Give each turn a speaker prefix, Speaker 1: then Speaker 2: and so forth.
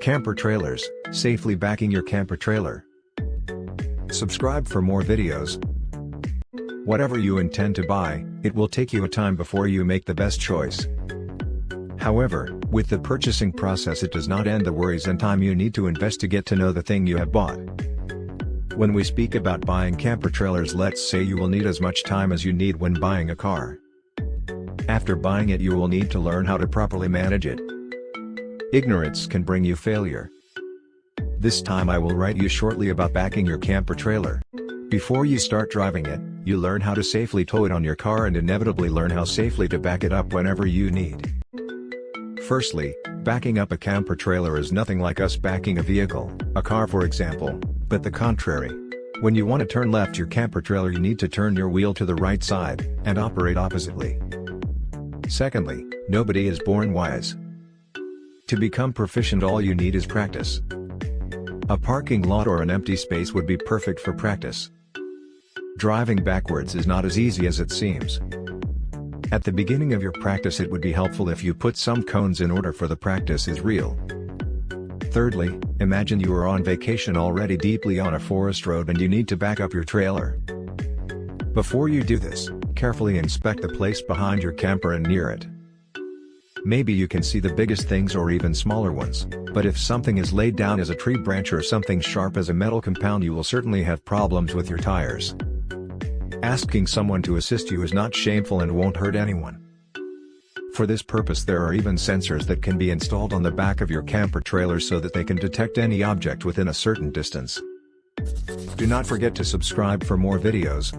Speaker 1: Camper trailers, safely backing your camper trailer. Subscribe for more videos. Whatever you intend to buy, it will take you a time before you make the best choice. However, with the purchasing process it does not end the worries and time you need to invest to get to know the thing you have bought. When we speak about buying camper trailers, let's say you will need as much time as you need when buying a car. After buying it you will need to learn how to properly manage it. Ignorance can bring you failure. This time I will write you shortly about backing your camper trailer. Before you start driving it, you learn how to safely tow it on your car and inevitably learn how safely to back it up whenever you need. Firstly, backing up a camper trailer is nothing like us backing a vehicle, a car for example, but the contrary. When you want to turn left your camper trailer you need to turn your wheel to the right side, and operate oppositely. Secondly, nobody is born wise. To become proficient all you need is practice. A parking lot or an empty space would be perfect for practice. Driving backwards is not as easy as it seems. At the beginning of your practice it would be helpful if you put some cones in order for the practice is real. Thirdly, imagine you are on vacation already deeply on a forest road and you need to back up your trailer. Before you do this, carefully inspect the place behind your camper and near it. Maybe you can see the biggest things or even smaller ones, but if something is laid down as a tree branch or something sharp as a metal compound you will certainly have problems with your tires. Asking someone to assist you is not shameful and won't hurt anyone. For this purpose there are even sensors that can be installed on the back of your camper trailer so that they can detect any object within a certain distance. Do not forget to subscribe for more videos.